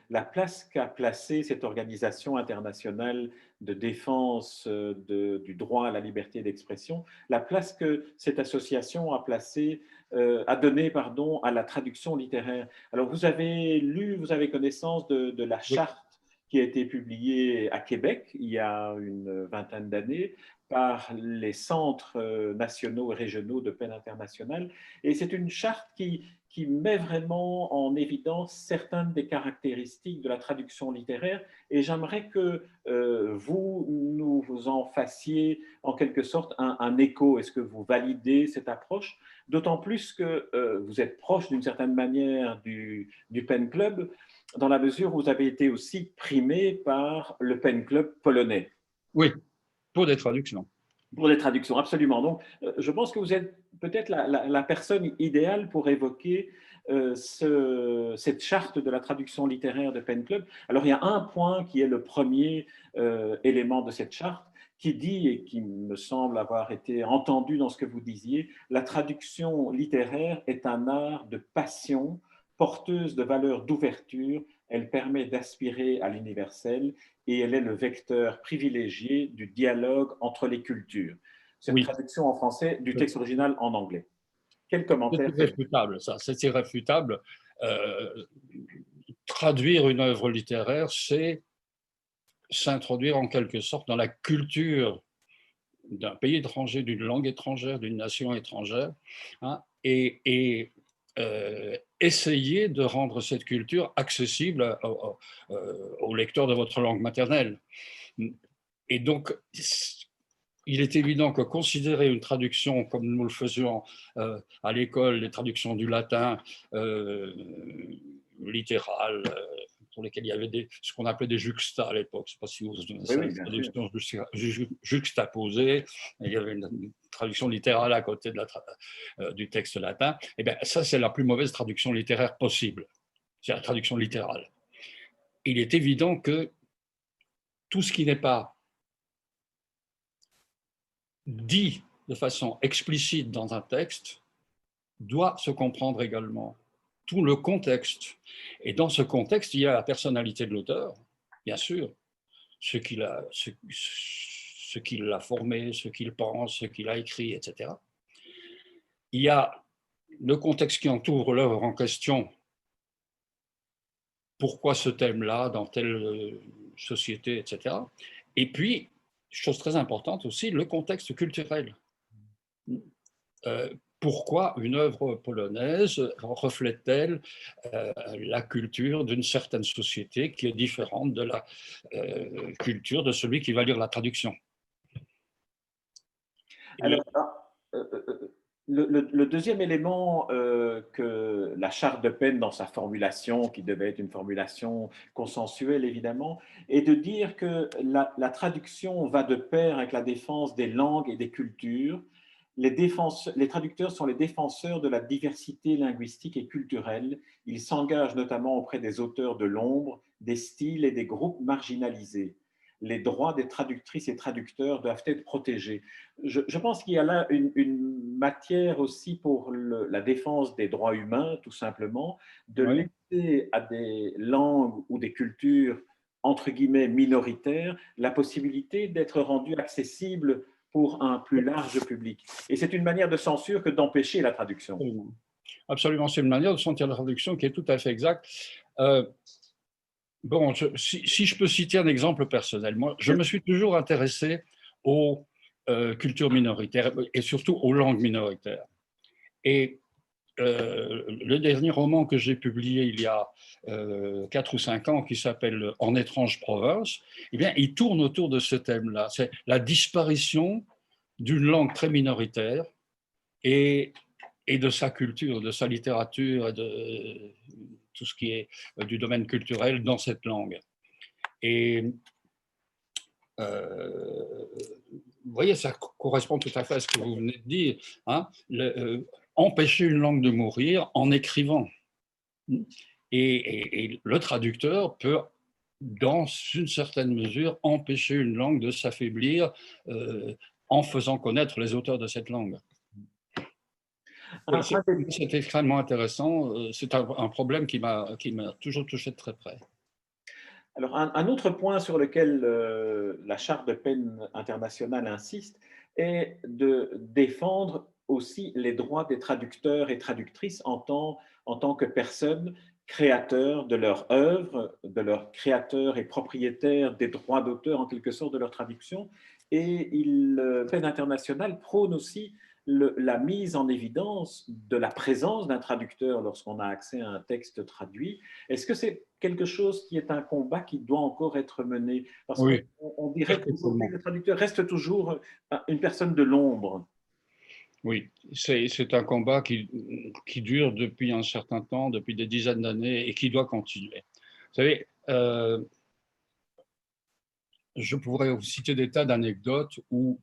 la place qu'a placée cette organisation internationale de défense du droit à la liberté d'expression, la place que cette association a placée, a donnée, pardon, à la traduction littéraire. Alors, vous avez lu, vous avez connaissance de la Oui, charte qui a été publiée à Québec il y a une vingtaine d'années par les centres nationaux et régionaux de peine internationale. Et c'est une charte qui met vraiment en évidence certaines des caractéristiques de la traduction littéraire. Et j'aimerais que vous nous en fassiez en quelque sorte un écho. Est-ce que vous validez cette approche? D'autant plus que vous êtes proche d'une certaine manière du Pen Club, dans la mesure où vous avez été aussi primé par le Pen Club polonais. oui, pour des traductions. Pour les traductions, absolument. Donc, je pense que vous êtes peut-être la personne idéale pour évoquer cette charte de la traduction littéraire de Pen Club. Alors, il y a un point qui est le premier élément de cette charte qui dit, et qui me semble avoir été entendu dans ce que vous disiez, la traduction littéraire est un art de passion, porteuse de valeurs d'ouverture, elle permet d'aspirer à l'universel et elle est le vecteur privilégié du dialogue entre les cultures. C'est une Oui, traduction en français du texte original en anglais. Quel c'est commentaire faites-vous? irréfutable, ça, c'est irréfutable. Euh, Traduire une œuvre littéraire, c'est s'introduire en quelque sorte dans la culture d'un pays étranger, d'une langue étrangère, d'une nation étrangère, hein, essayer de rendre cette culture accessible aux lecteurs de votre langue maternelle. Et donc, il est évident que considérer une traduction comme nous le faisions à l'école, les traductions du latin littéral, pour lesquelles il y avait ce qu'on appelait des juxtas à l'époque. Je ne sais pas si vous vous Oui, ça, oui, des bien sûr. traductions juxtaposées. Il y avait une traduction littérale à côté du texte latin. Et bien, ça, c'est la plus mauvaise traduction littéraire possible. C'est la traduction littérale. Il est évident que tout ce qui n'est pas dit de façon explicite dans un texte doit se comprendre également. Tout le contexte. Et dans ce contexte, il y a la personnalité de l'auteur, bien sûr, ce qu'il a formé, ce qu'il pense, ce qu'il a écrit, etc. Il y a le contexte qui entoure l'œuvre en question. Pourquoi ce thème-là dans telle société, etc. Et puis, chose très importante aussi, le contexte culturel. Pourquoi une œuvre polonaise reflète-t-elle la culture d'une certaine société qui est différente de la culture de celui qui va lire la traduction? Alors, Et Le deuxième élément que la charte de peine dans sa formulation, qui devait être une formulation consensuelle évidemment, est de dire que la traduction va de pair avec la défense des langues et des cultures. Les traducteurs sont les défenseurs de la diversité linguistique et culturelle. Ils s'engagent notamment auprès des auteurs de l'ombre, des styles et des groupes marginalisés. Les droits des traductrices et traducteurs doivent être protégés. Je pense qu'il y a là une matière aussi pour la défense des droits humains, tout simplement, de Oui. laisser à des langues ou des cultures, entre guillemets, minoritaires, la possibilité d'être rendues accessibles pour un plus large public. Et c'est une manière de censure que d'empêcher la traduction. Absolument. Absolument, c'est une manière de sentir la traduction qui est tout à fait exacte. Euh, bon, si je peux citer un exemple personnel, moi, je me suis toujours intéressé aux cultures minoritaires et surtout aux langues minoritaires. Et le dernier roman que j'ai publié il y a 4 ou 5 ans, qui s'appelle En étrange province, eh bien, il tourne autour de ce thème-là. C'est la disparition d'une langue très minoritaire et, et de sa culture, de sa littérature, de tout ce qui est du domaine culturel dans cette langue. Et vous voyez, ça correspond tout à fait à ce que vous venez de dire. Hein, empêcher une langue de mourir en écrivant. Et le traducteur peut, dans une certaine mesure, empêcher une langue de s'affaiblir en faisant connaître les auteurs de cette langue. Un, C'est extrêmement intéressant. C'est un problème qui m'a toujours touché de très près. Alors, un autre point sur lequel la Charte de peine internationale insiste est de défendre aussi les droits des traducteurs et traductrices en tant que personnes créateurs de leur œuvre, de leurs créateurs et propriétaires des droits d'auteur en quelque sorte de leur traduction. Et la peine internationale prône aussi la mise en évidence de la présence d'un traducteur lorsqu'on a accès à un texte traduit. Est-ce que c'est quelque chose qui est un combat qui doit encore être mené? Parce Oui, qu'on dirait qu'aujourd'hui, certainement. le traducteur reste toujours une personne de l'ombre. Oui, c'est un combat qui dure depuis un certain temps, depuis des dizaines d'années, et qui doit continuer. Vous savez, je pourrais vous citer des tas d'anecdotes où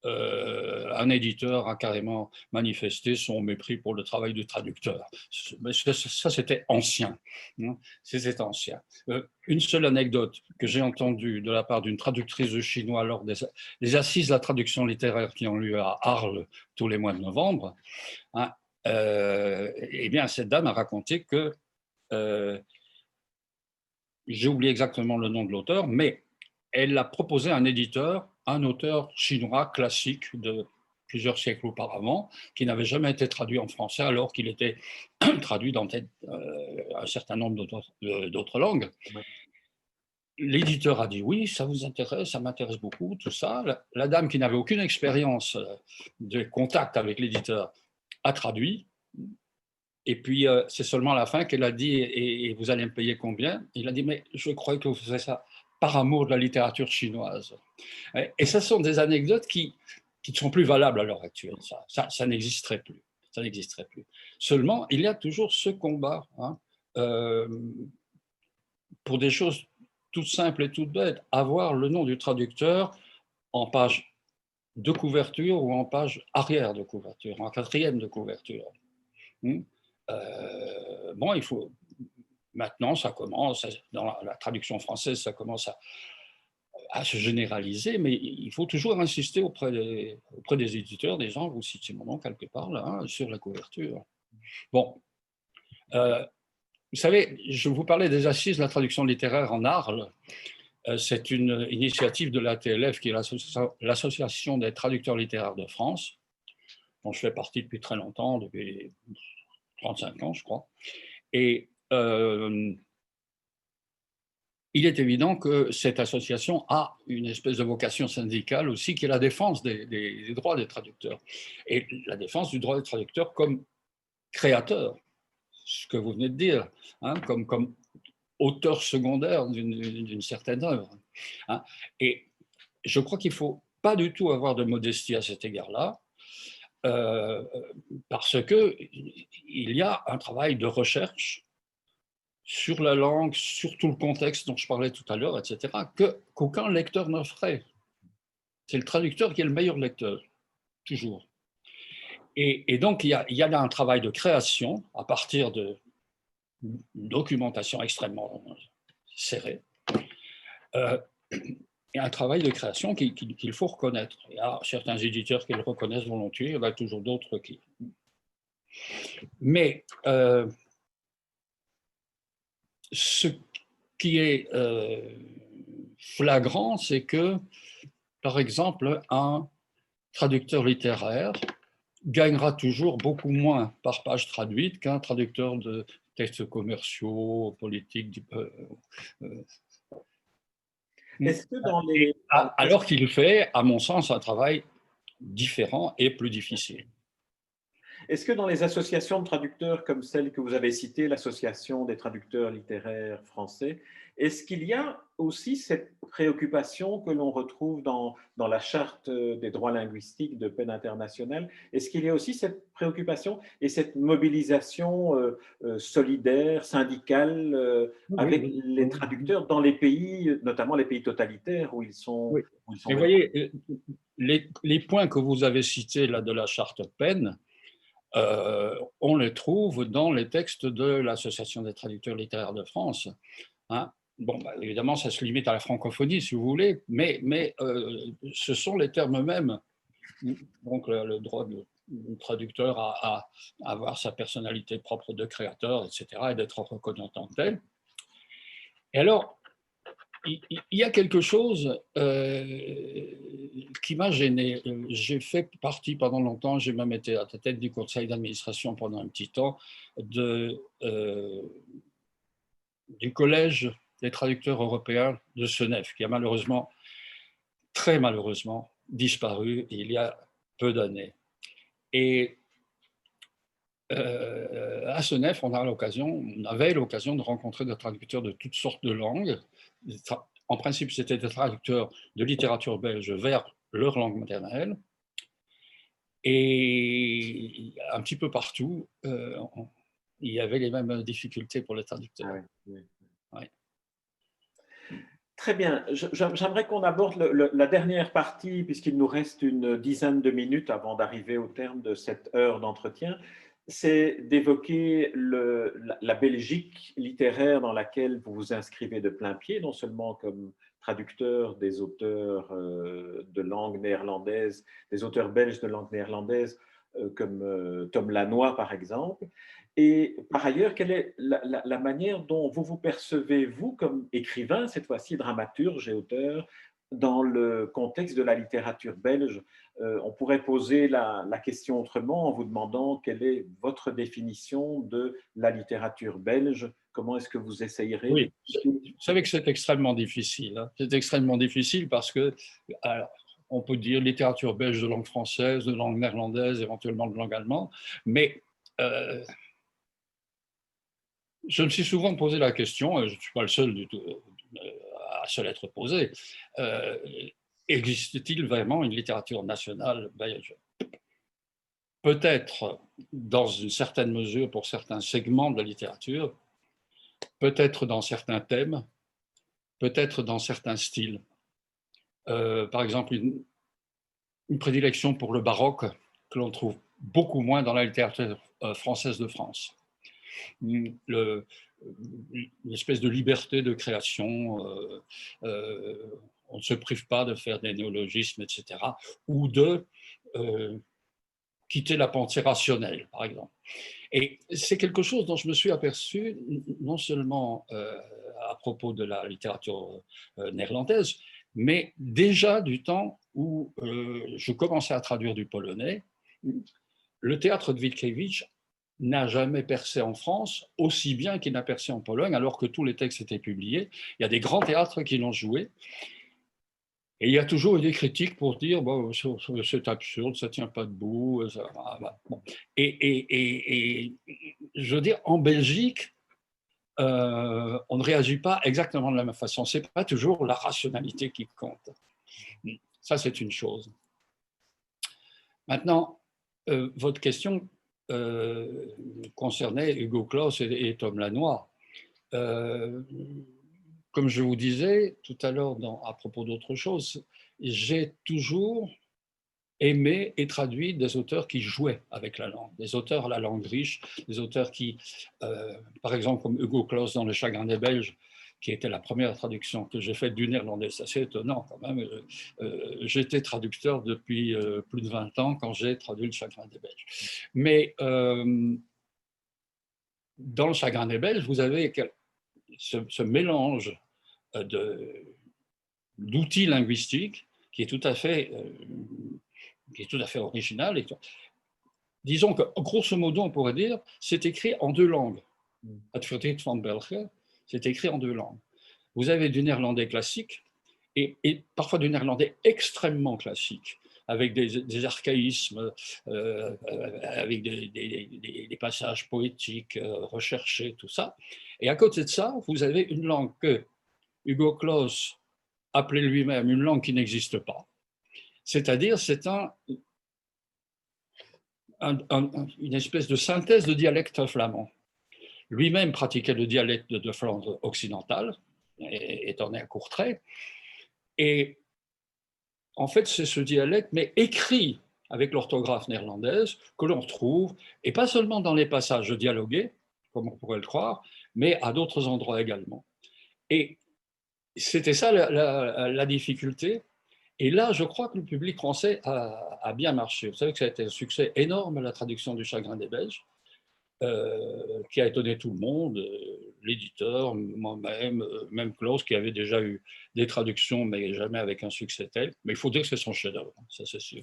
un éditeur a carrément manifesté son mépris pour le travail du traducteur. Mais ça, c'était ancien. Hein, c'était ancien. Une seule anecdote que j'ai entendue de la part d'une traductrice de chinois lors des assises de la traduction littéraire qui ont lieu à Arles tous les mois de novembre, hein, eh bien, cette dame a raconté que, j'ai oublié exactement le nom de l'auteur, mais elle a proposé à un éditeur, un auteur chinois classique de plusieurs siècles auparavant, qui n'avait jamais été traduit en français alors qu'il était traduit dans un certain nombre d'autres langues. Ouais. L'éditeur a dit oui, ça vous intéresse, ça m'intéresse beaucoup, tout ça. La dame qui n'avait aucune expérience de contact avec l'éditeur a traduit. Et puis, c'est seulement à la fin qu'elle a dit et vous allez me payer combien? Il a dit mais je croyais que vous faisiez ça par amour de la littérature chinoise. Et ce sont des anecdotes qui ne sont plus valables à l'heure actuelle. Ça n'existerait plus. Ça n'existerait plus. Seulement, il y a toujours ce combat hein, euh, pour des choses toutes simples et toutes bêtes. Avoir le nom du traducteur en page de couverture ou en page arrière de couverture, en quatrième de couverture. Bon, il faut. Maintenant, ça commence, dans la traduction française, ça commence à se généraliser, mais il faut toujours insister auprès des éditeurs, des gens, vous citez mon nom quelque part, là, hein, sur la couverture. Bon, vous savez, je vous parlais des assises de la traduction littéraire en Arles. C'est une initiative de l'ATLF, qui est l'Association des traducteurs littéraires de France, dont je fais partie depuis très longtemps, depuis 35 ans, je crois. Et il est évident que cette association a une espèce de vocation syndicale aussi, qui est la défense des droits des traducteurs. Et la défense du droit des traducteurs comme créateur, ce que vous venez de dire, hein, comme auteur secondaire d'une certaine œuvre. Hein. Et je crois qu'il ne faut pas du tout avoir de modestie à cet égard-là. parce qu'il y a un travail de recherche sur la langue, sur tout le contexte dont je parlais tout à l'heure, etc., qu'aucun lecteur ne ferait. C'est le traducteur qui est le meilleur lecteur, toujours. Et donc, il y a là un travail de création à partir de documentation extrêmement serrée, et un travail de création qu'il faut reconnaître. Il y a certains éditeurs qui le reconnaissent volontiers, il y en a toujours d'autres qui... Mais ce qui est flagrant, c'est que, par exemple, un traducteur littéraire gagnera toujours beaucoup moins par page traduite qu'un traducteur de textes commerciaux, politiques. Est-ce que alors qu'il fait, à mon sens, un travail différent et plus difficile. Est-ce que dans les associations de traducteurs comme celle que vous avez citée, l'Association des traducteurs littéraires français, est-ce qu'il y a aussi cette préoccupation que l'on retrouve dans la Charte des droits linguistiques de peine internationale? Est-ce qu'il y a aussi cette préoccupation et cette mobilisation solidaire, syndicale, avec les traducteurs dans les pays, notamment les pays totalitaires où ils sont... Oui. Mais vous voyez, les points que vous avez cités là de la Charte peine, on les trouve dans les textes de l'Association des traducteurs littéraires de France. Hein. Bon, bah, évidemment, ça se limite à la francophonie, si vous voulez, mais ce sont les termes mêmes. Donc, le droit du traducteur à avoir sa personnalité propre de créateur, etc., et d'être reconnu en tant que tel. Et alors, il y a quelque chose qui m'a gêné. J'ai fait partie pendant longtemps, j'ai même été à la tête du conseil d'administration pendant un petit temps, du collège des traducteurs européens de Senef, qui a malheureusement, très malheureusement, disparu il y a peu d'années. Et à Senef, on avait l'occasion de rencontrer des traducteurs de toutes sortes de langues. En principe, c'était des traducteurs de littérature belge vers leur langue maternelle. Et un petit peu partout, il y avait les mêmes difficultés pour les traducteurs. Ah oui, oui. Ouais. Très bien. J'aimerais qu'on aborde la dernière partie, puisqu'il nous reste une dizaine de minutes avant d'arriver au terme de cette heure d'entretien. C'est d'évoquer la Belgique littéraire dans laquelle vous vous inscrivez de plein pied, non seulement comme traducteur des auteurs de langue néerlandaise, des auteurs belges de langue néerlandaise, comme Tom Lanois, par exemple. Et par ailleurs, quelle est la manière dont vous vous percevez, vous, comme écrivain, cette fois-ci dramaturge et auteur, dans le contexte de la littérature belge? On pourrait poser la question autrement en vous demandant quelle est votre définition de la littérature belge. Comment est-ce que vous essayerez Oui, vous savez que c'est extrêmement difficile. Hein. C'est extrêmement difficile parce que, alors, on peut dire littérature belge de langue française, de langue néerlandaise, éventuellement de langue allemande, mais je me suis souvent posé la question, et je ne suis pas le seul du tout à se l'être posé, existe-t-il vraiment une littérature nationale belge? Peut-être dans une certaine mesure pour certains segments de la littérature, peut-être dans certains thèmes, peut-être dans certains styles. Par exemple, une prédilection pour le baroque que l'on trouve beaucoup moins dans la littérature française de France. Une espèce de liberté de création, on ne se prive pas de faire des néologismes, etc., ou de quitter la pensée rationnelle, par exemple. Et c'est quelque chose dont je me suis aperçu, non seulement à propos de la littérature néerlandaise, mais déjà du temps où je commençais à traduire du polonais. Le théâtre de Witkiewicz n'a jamais percé en France aussi bien qu'il n'a percé en Pologne, alors que tous les textes étaient publiés. Il y a des grands théâtres qui l'ont joué. Et il y a toujours eu des critiques pour dire bon, c'est absurde, ça ne tient pas debout. Ça, bon. Et je veux dire, en Belgique, on ne réagit pas exactement de la même façon. Ce n'est pas toujours la rationalité qui compte. Ça, c'est une chose. Maintenant, Votre question concernait Hugo Claus et Tom Lanois. Comme je vous disais tout à l'heure à propos d'autre chose, j'ai toujours aimé et traduit des auteurs qui jouaient avec la langue, des auteurs à la langue riche, des auteurs qui, par exemple comme Hugo Claus dans Le Chagrin des Belges, qui était la première traduction que j'ai faite du néerlandais. C'est assez étonnant quand même. J'étais traducteur depuis plus de 20 ans quand j'ai traduit Le Chagrin des Belges. Mais dans Le Chagrin des Belges, vous avez ce mélange d'outils linguistiques qui est tout à fait original. Disons que, grosso modo, on pourrait dire, c'est écrit en deux langues. Het Verdrag van België, c'est écrit en deux langues. Vous avez du néerlandais classique et parfois du néerlandais extrêmement classique, avec des archaïsmes, avec des passages poétiques recherchés, tout ça. Et à côté de ça, vous avez une langue que Hugo Claus appelait lui-même une langue qui n'existe pas. C'est-à-dire, c'est une espèce de synthèse de dialecte flamand. Lui-même pratiquait le dialecte de Flandre occidentale, étant né à Courtrai. Et en fait, c'est ce dialecte, mais écrit avec l'orthographe néerlandaise, que l'on retrouve, et pas seulement dans les passages dialogués, comme on pourrait le croire, mais à d'autres endroits également. Et c'était ça la difficulté. Et là, je crois que le public français a bien marché. Vous savez que ça a été un succès énorme, la traduction du Chagrin des Belges, qui a étonné tout le monde, l'éditeur, moi-même, même Claus, qui avait déjà eu des traductions, mais jamais avec un succès tel. Mais il faut dire que c'est son chef-d'œuvre, ça c'est sûr.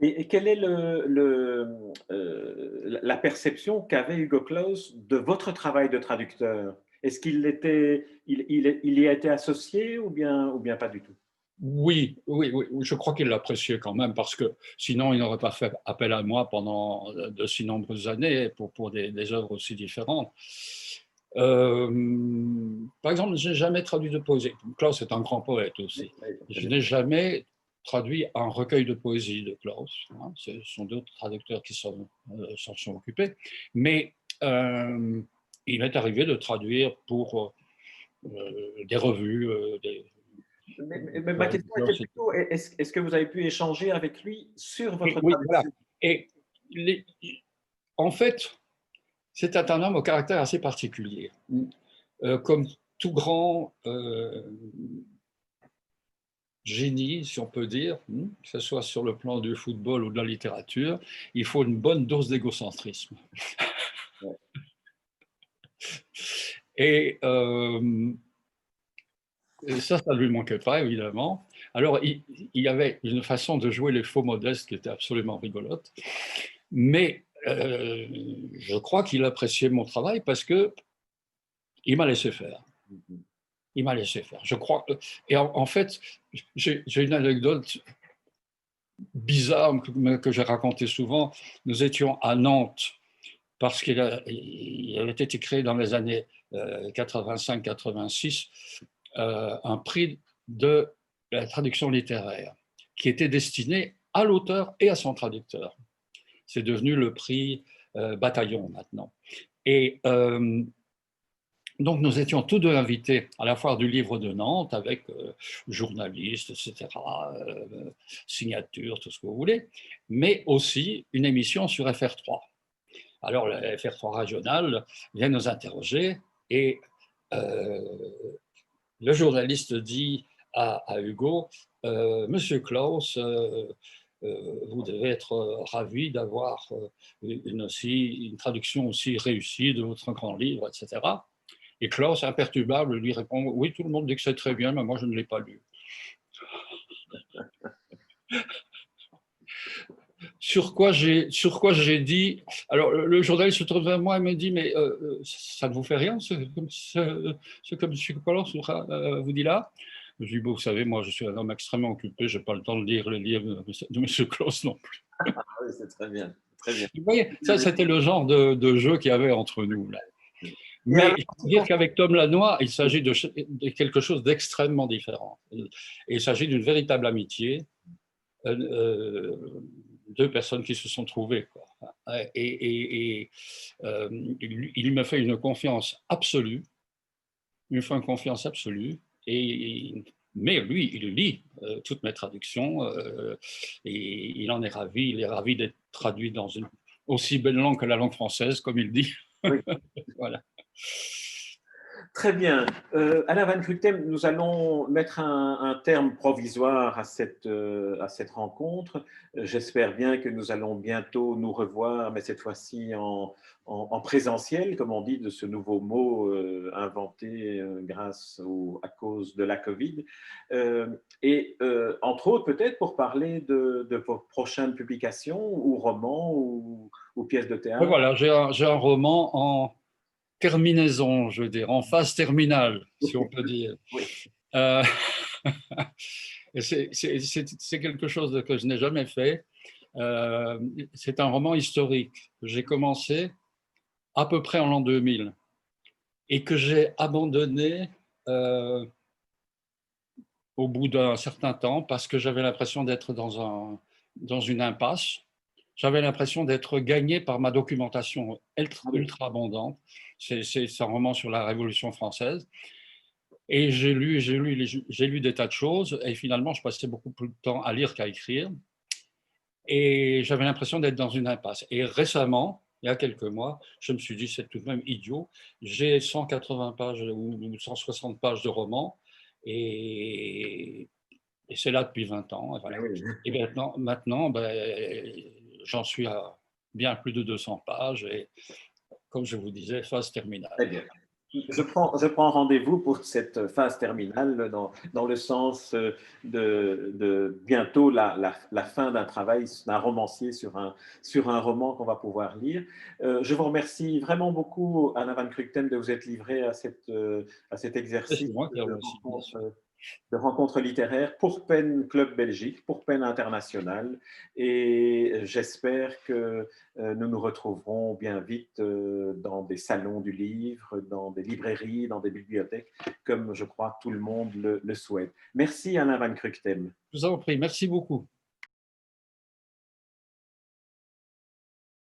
Et quelle est la perception qu'avait Hugo Claus de votre travail de traducteur? Est-ce qu'il il y a été associé ou bien pas du tout? Oui, je crois qu'il l'appréciait quand même, parce que sinon il n'aurait pas fait appel à moi pendant de si nombreuses années pour des œuvres aussi différentes. Par exemple, je n'ai jamais traduit de poésie. Claus est un grand poète aussi. Je n'ai jamais traduit un recueil de poésie de Claus. Hein. Ce sont d'autres traducteurs qui s'en sont occupés. Mais il m'est arrivé de traduire pour des revues, mais ma question était plutôt, est-ce que vous avez pu échanger avec lui sur votre oui, traduction? voilà. Et en fait, c'était un homme au caractère assez particulier. Comme tout grand génie, si on peut dire, que ce soit sur le plan du football ou de la littérature, il faut une bonne dose d'égocentrisme. Ouais. Et ça ne lui manquait pas, évidemment. Alors, il y avait une façon de jouer les faux modestes qui était absolument rigolote. Mais je crois qu'il appréciait mon travail parce qu'il m'a laissé faire. Il m'a laissé faire. Je crois. Et en fait, j'ai une anecdote bizarre que j'ai racontée souvent. Nous étions à Nantes parce qu'il avait été créé dans les années 85-86 un prix de la traduction littéraire qui était destiné à l'auteur et à son traducteur. C'est devenu le prix Bataillon maintenant. Et donc nous étions tous deux invités à la foire du livre de Nantes avec journalistes, etc., signatures, tout ce que vous voulez, mais aussi une émission sur FR3. Alors la FR3 régionale vient nous interroger et le journaliste dit à Hugo, Monsieur Claus, vous devez être ravi d'avoir une traduction aussi réussie de votre grand livre, etc. Et Claus, imperturbable, lui répond, oui, tout le monde dit que c'est très bien, mais moi, je ne l'ai pas lu. Sur quoi j'ai dit, alors le journaliste se tourne vers moi et me dit, mais ça ne vous fait rien, ce que M. Claus vous dit là? Je dis, bon, vous savez, moi, je suis un homme extrêmement occupé, je n'ai pas le temps de lire les livres de M. Claus non plus. Ah oui, c'est très bien. Très bien. Vous voyez, ça, c'était le genre de jeu qu'il y avait entre nous, là. Mais il faut dire qu'avec Tom Lanois, il s'agit de quelque chose d'extrêmement différent. Et il s'agit d'une véritable amitié. deux personnes qui se sont trouvées, quoi. Il me fait une confiance absolue, mais lui, il lit toutes mes traductions et il en est ravi. Il est ravi d'être traduit dans une aussi belle langue que la langue française, comme il dit. Oui. Voilà. Très bien. Alain Van Krutem, nous allons mettre un terme provisoire à cette rencontre. J'espère bien que nous allons bientôt nous revoir, mais cette fois-ci en présentiel, comme on dit, de ce nouveau mot inventé à cause de la Covid. Entre autres, peut-être pour parler de vos prochaines publications ou romans ou pièces de Mais théâtre. voilà, j'ai un roman en terminaison, je veux dire, en phase terminale, si on peut dire. Oui. Euh, c'est quelque chose que je n'ai jamais fait. C'est un roman historique que j'ai commencé à peu près en l'an 2000 et que j'ai abandonné au bout d'un certain temps parce que j'avais l'impression d'être dans une impasse. J'avais l'impression d'être gagné par ma documentation ultra abondante. C'est un roman sur la Révolution française. Et j'ai lu des tas de choses et finalement, je passais beaucoup plus de temps à lire qu'à écrire. Et j'avais l'impression d'être dans une impasse. Et récemment, il y a quelques mois, je me suis dit, c'est tout de même idiot. J'ai 180 pages ou 160 pages de roman et c'est là depuis 20 ans. Voilà. Oui. Et maintenant j'en suis à bien plus de 200 pages et comme je vous disais, phase terminale. Très bien. Je prends rendez-vous pour cette phase terminale dans le sens de bientôt la fin d'un travail d'un romancier sur un roman qu'on va pouvoir lire. Je vous remercie vraiment beaucoup, Alain Van Kruchten, de vous être livré à cet C'est exercice moi qui remercie, bien sûr. de rencontres littéraires pour PEN Club Belgique, pour PEN International. Et j'espère que nous nous retrouverons bien vite dans des salons du livre, dans des librairies, dans des bibliothèques, comme je crois tout le monde le souhaite. Merci Alain Van Kruchten. Je vous en prie, merci beaucoup.